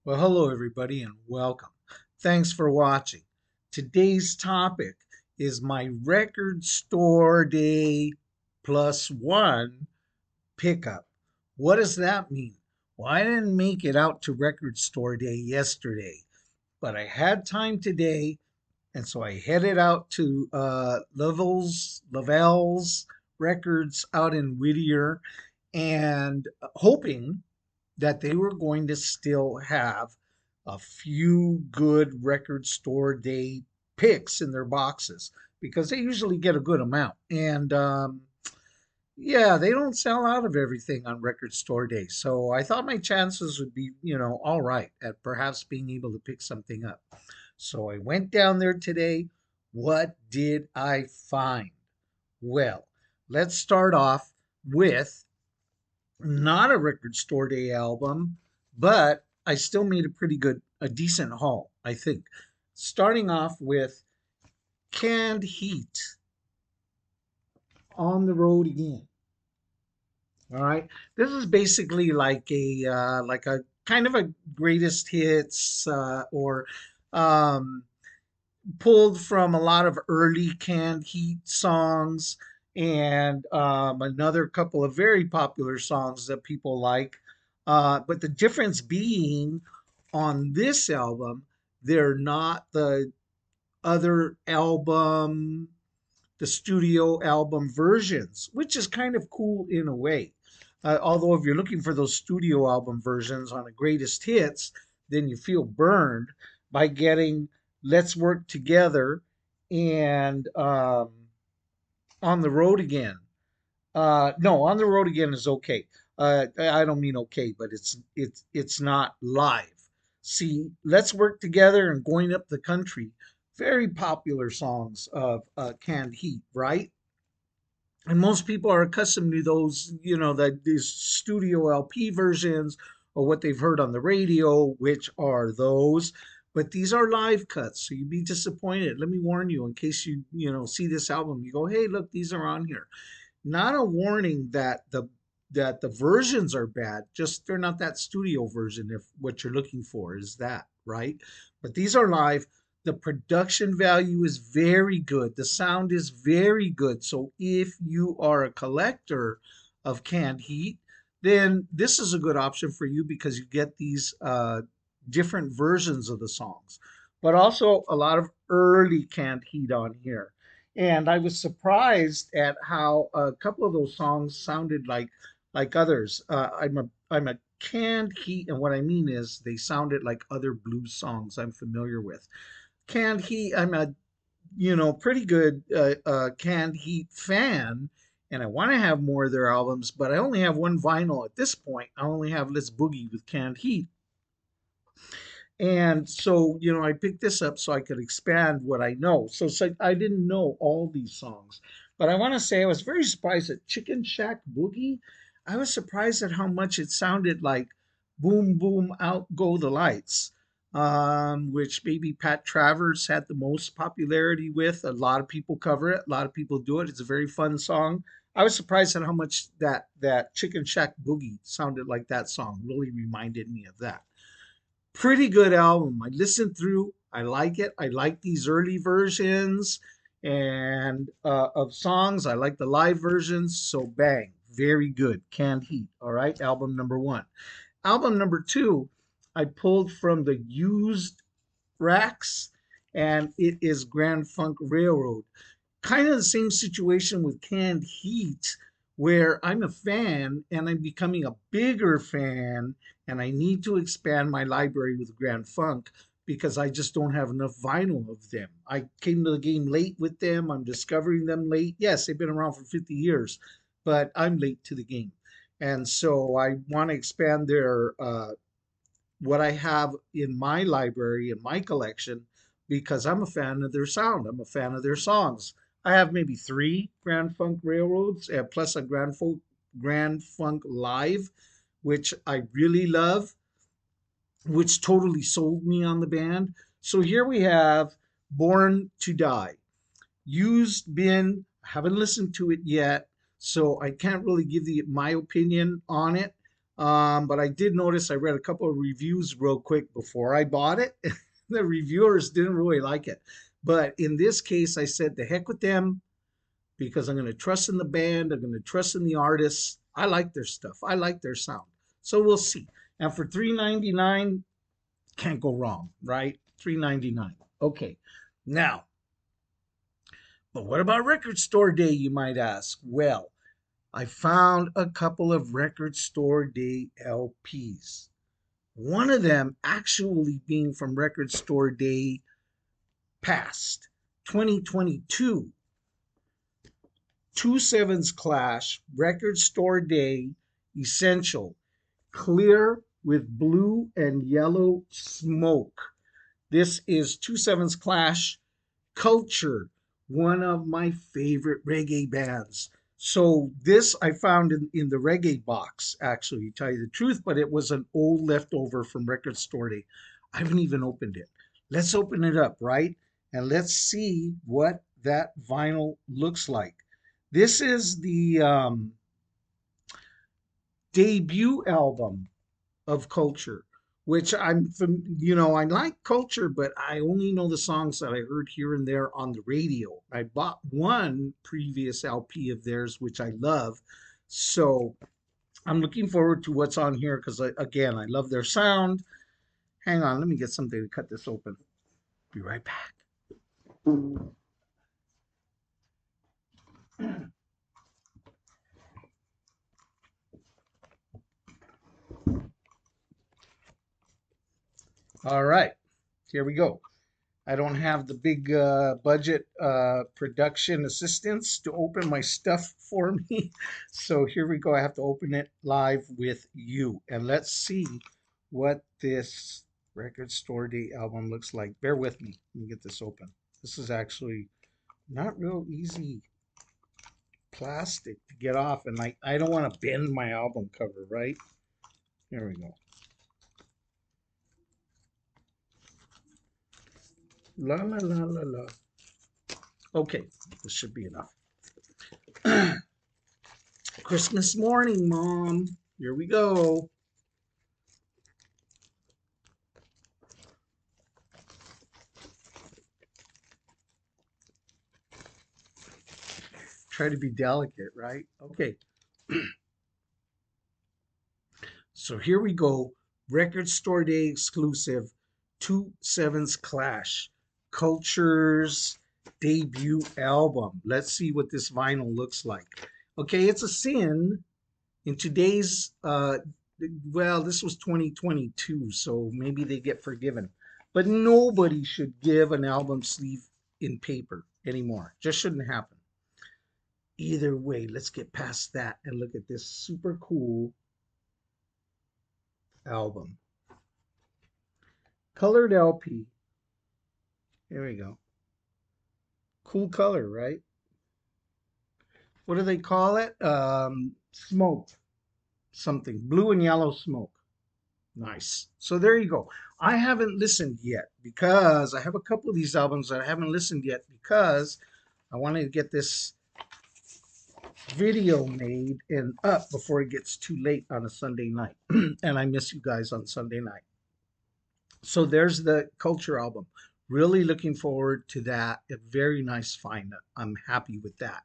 Well, hello, everybody, and welcome. Thanks for watching. Today's topic is my record store day plus one pickup. What does that mean? Well, I didn't make it out to record store day yesterday, but I had time today, and so I headed out to Lavelle's Records out in Whittier, and hoping that they were going to still have a few good record store day picks in their boxes because they usually get a good amount. And yeah, they don't sell out of everything on record store day. So I thought my chances would be, all right at perhaps being able to pick something up. So I went down there today. What did I find? Well, let's start off with not a record store day album, but I still made a decent haul, I think. Starting off with Canned Heat, On the Road Again. All right. This is basically like a kind of a greatest hits or um, pulled from a lot of early Canned Heat songs and another couple of very popular songs that people like. But the difference being on this album, they're not the other album, the studio album versions, which is kind of cool in a way. Although, if you're looking for those studio album versions on a greatest hits, then you feel burned by getting Let's Work Together and On the Road Again. No, On the Road Again is okay. I don't mean okay, but it's not live. See, Let's Work Together and Going Up the Country, very popular songs of Canned Heat, right? And most people are accustomed to those, these studio LP versions or what they've heard on the radio, which are those. But these are live cuts, so you'd be disappointed. Let me warn you, in case you see this album, you go, "Hey, look, these are on here." Not a warning that the versions are bad, just they're not that studio version if what you're looking for is that, right? But these are live. The production value is very good. The sound is very good. So if you are a collector of Canned Heat, then this is a good option for you because you get these different versions of the songs, but also a lot of early Canned Heat on here. And I was surprised at how a couple of those songs sounded like others. I'm a Canned Heat, and what I mean is they sounded like other blues songs I'm familiar with. Canned Heat, I'm a pretty good Canned Heat fan, and I want to have more of their albums, but I only have one vinyl at this point. I only have Let's Boogie with Canned Heat. And so, I picked this up so I could expand what I know. So I didn't know all these songs. But I want to say I was very surprised at Chicken Shack Boogie. I was surprised at how much it sounded like Boom Boom Out Go the Lights, which maybe Pat Travers had the most popularity with. A lot of people cover it, a lot of people do it. It's a very fun song. I was surprised at how much that Chicken Shack Boogie sounded like that song. Really reminded me of that. Pretty good album. I listened through. I like it. I like these early versions and of songs. I like the live versions. So bang, very good. Canned Heat. All right, album number one. Album number two, I pulled from the used racks, and it is Grand Funk Railroad. Kind of the same situation with Canned Heat, where I'm a fan and I'm becoming a bigger fan, and I need to expand my library with Grand Funk because I just don't have enough vinyl of them. I came to the game late with them. I'm discovering them late. Yes, they've been around for 50 years, but I'm late to the game. And so I want to expand their what I have in my library in my collection because I'm a fan of their sound. I'm a fan of their songs. I have maybe three Grand Funk Railroads plus a Grand Funk Live, which I really love, which totally sold me on the band. So here we have Born to Die. Used Bin, haven't listened to it yet, so I can't really give my opinion on it. But I did notice I read a couple of reviews real quick before I bought it. The reviewers didn't really like it. But in this case, I said, the heck with them because I'm going to trust in the band. I'm going to trust in the artists. I like their stuff. I like their sound. So we'll see. And for $3.99, can't go wrong, right? $3.99. Okay. Now, but what about Record Store Day, you might ask? Well, I found a couple of Record Store Day LPs. One of them actually being from Record Store Day past 2022. Two Sevens Clash, Record Store Day Essential, clear with blue and yellow smoke. This is Two Sevens Clash Culture, one of my favorite reggae bands. So this I found in the reggae box, actually, to tell you the truth, but it was an old leftover from Record Store Day. I haven't even opened it. Let's open it up, right? And let's see what that vinyl looks like. This is the debut album of Culture, which I like Culture, but I only know the songs that I heard here and there on the radio. I bought one previous LP of theirs, which I love. So I'm looking forward to what's on here because, again, I love their sound. Hang on, let me get something to cut this open. Be right back. All right, here we go. I don't have the big budget production assistants to open my stuff for me. So here we go. I have to open it live with you. And let's see what this Record Store Day album looks like. Bear with me. Let me get this open. This is actually not real easy plastic to get off. And I don't want to bend my album cover, right? Here we go. La la la la la. Okay, this should be enough. Christmas morning, Mom. Here we go. Try to be delicate, right? Okay. So here we go. Record Store Day exclusive. Two Sevens Clash. Culture's debut album. Let's see what this vinyl looks like. Okay, it's a sin in today's well, this was 2022, so maybe they get forgiven. But nobody should give an album sleeve in paper anymore. Just shouldn't happen. Either way, let's get past that and look at this super cool album. Colored LP. Here we go. Cool color, right? What do they call it? Smoke. Something. Blue and yellow smoke. Nice. So there you go. I haven't listened yet because I have a couple of these albums that I haven't listened yet because I wanted to get this video made and up before it gets too late on a Sunday night. And I miss you guys on Sunday night. So there's the Culture album. Really looking forward to that. A very nice find. I'm happy with that.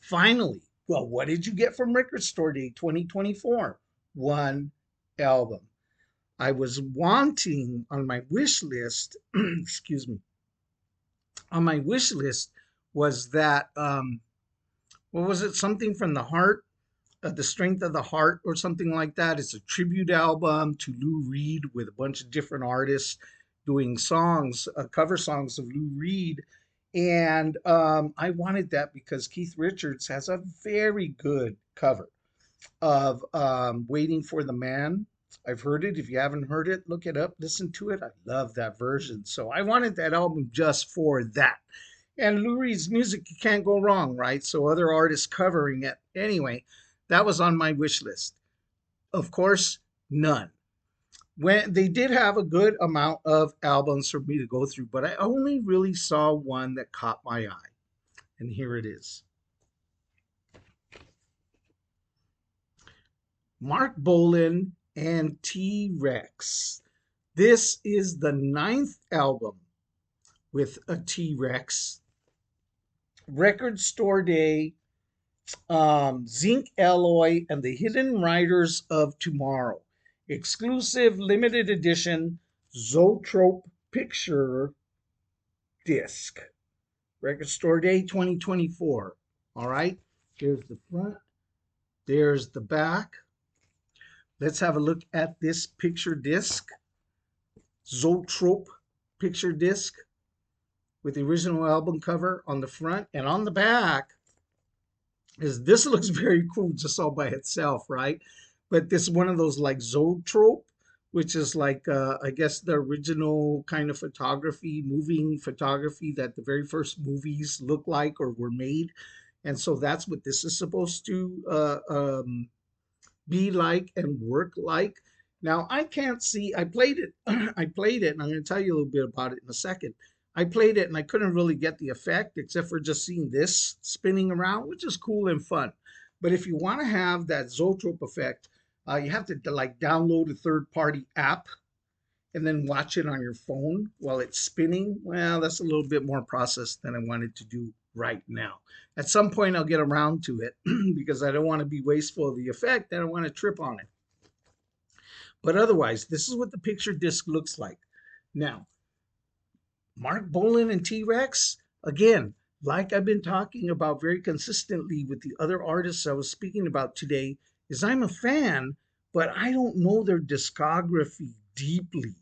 Finally, well, what did you get from Record Store Day 2024? One album. I was wanting on my wish list, excuse me, on my wish list was that, what was it? Something from the heart, the strength of the heart, or something like that. It's a tribute album to Lou Reed with a bunch of different artists doing songs, cover songs of Lou Reed. And I wanted that because Keith Richards has a very good cover of Waiting for the Man. I've heard it. If you haven't heard it, look it up, listen to it. I love that version. So I wanted that album just for that. And Lou Reed's music, you can't go wrong, right? So other artists covering it. Anyway, that was on my wish list. Of course, none. When they did have a good amount of albums for me to go through, but I only really saw one that caught my eye. And here it is. Mark Bolan and T Rex. This is the ninth album with a T Rex. Record Store Day, Zinc Alloy, and the Hidden Riders of Tomorrow. Exclusive limited edition Zoetrope picture disc. Record Store Day 2024. All right. Here's the front. There's the back. Let's have a look at this picture disc. Zoetrope picture disc with the original album cover on the front, and on the back is, this looks very cool just all by itself, right? But this is one of those like Zoetrope, which is like I guess the original kind of photography, moving photography that the very first movies look like or were made. And so that's what this is supposed to be like and work like. Now I can't see. I played it. I played it, and I'm going to tell you a little bit about it in a second. I played it, and I couldn't really get the effect except for just seeing this spinning around, which is cool and fun. But if you want to have that Zoetrope effect, you have to like download a third-party app and then watch it on your phone while it's spinning. Well, that's a little bit more process than I wanted to do right now. At some point, I'll get around to it because I don't want to be wasteful of the effect. I don't want to trip on it. But otherwise, this is what the picture disc looks like. Now, Mark Bolan and T Rex, again, like I've been talking about very consistently with the other artists I was speaking about today, is I'm a fan, but I don't know their discography deeply.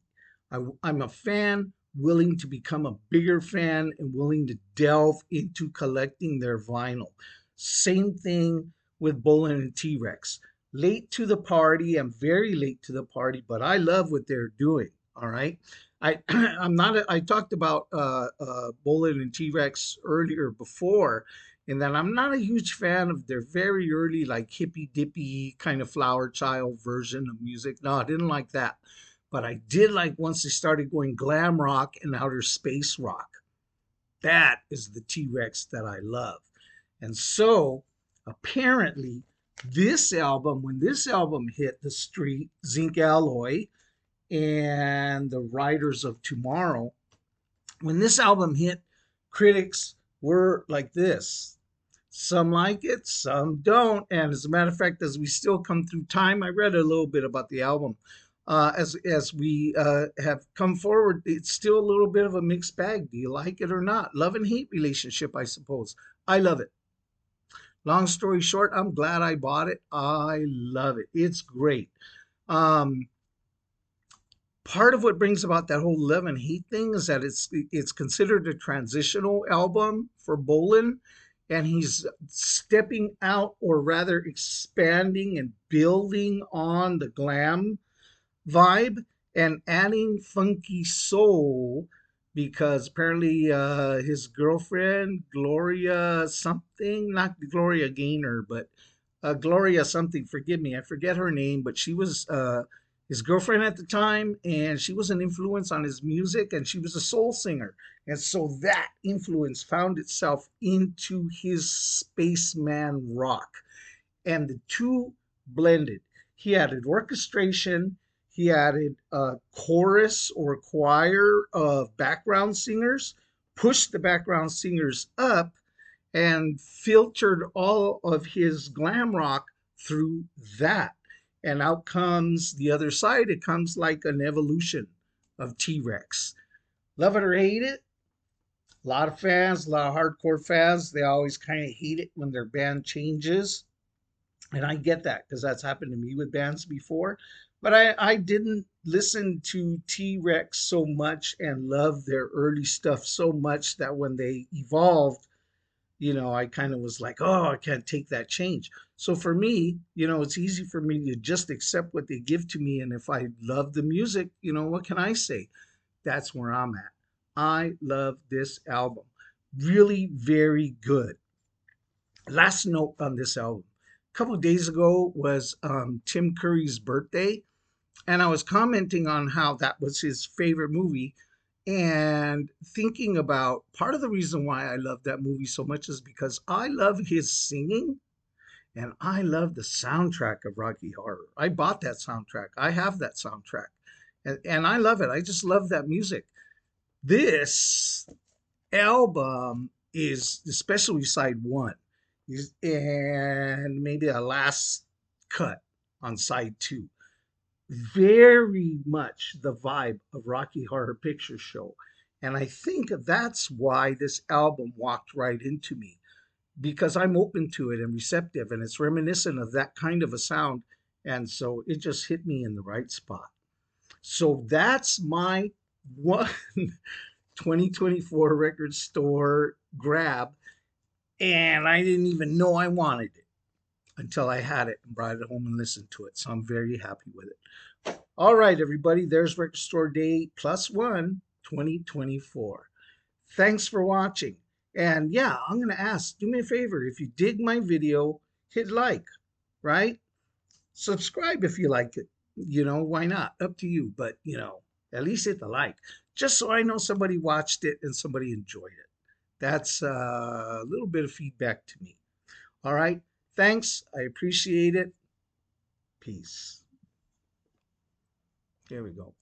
I'm a fan willing to become a bigger fan and willing to delve into collecting their vinyl. Same thing with Bolan and T Rex. Late to the party, I'm very late to the party, but I love what they're doing. All right. I'm not. I talked about Bolan and T Rex earlier before, in that I'm not a huge fan of their very early, like hippy dippy kind of Flower Child version of music. No, I didn't like that. But I did like once they started going glam rock and outer space rock. That is the T Rex that I love. And so apparently, this album, when this album hit the street, Zinc Alloy and the Riders of Tomorrow, when this album hit, critics were like this. Some like it, some don't. And as a matter of fact, as we still come through time, I read a little bit about the album. As we have come forward, it's still a little bit of a mixed bag. Do you like it or not? Love and hate relationship, I suppose. I love it. Long story short, I'm glad I bought it. I love it. It's great. Um, Part of what brings about that whole love and hate thing is that it's considered a transitional album for Bolan, and he's stepping out, or rather expanding and building on the glam vibe and adding funky soul, because apparently his girlfriend Gloria something, not Gloria Gaynor, but Gloria something, forgive me, I forget her name, but she was his girlfriend at the time, and she was an influence on his music, and she was a soul singer. And so that influence found itself into his spaceman rock, and the two blended. He added orchestration, he added a chorus or choir of background singers, pushed the background singers up, and filtered all of his glam rock through that. And out comes the other side. It comes like an evolution of T Rex. Love it or hate it, a lot of fans, a lot of hardcore fans, they always kind of hate it when their band changes. And I get that because that's happened to me with bands before. But I didn't listen to T Rex so much and love their early stuff so much that when they evolved, I kind of was like, oh, I can't take that change. So for me, it's easy for me to just accept what they give to me. And if I love the music, what can I say? That's where I'm at. I love this album. Really, very good. Last note on this album. A couple of days ago was Tim Curry's birthday, and I was commenting on how that was his favorite movie, and thinking about part of the reason why I love that movie so much is because I love his singing, And I love the soundtrack of Rocky Horror. I bought that soundtrack. I have that soundtrack. And I love it. I just love that music. This album is especially side one, and maybe a last cut on side two. Very much the vibe of Rocky Horror Picture Show. And I think that's why this album walked right into me, because I'm open to it and receptive, and it's reminiscent of that kind of a sound. And so it just hit me in the right spot. So that's my one 2024 record store grab. And I didn't even know I wanted it until I had it and brought it home and listened to it. So I'm very happy with it. All right, everybody, there's Record Store Day plus one 2024. Thanks for watching. And yeah, I'm going to ask, do me a favor. If you dig my video, hit like, right? Subscribe if you like it. Why not? Up to you. But, at least hit the like, just so I know somebody watched it and somebody enjoyed it. That's a little bit of feedback to me. All right. Thanks. I appreciate it. Peace. There we go.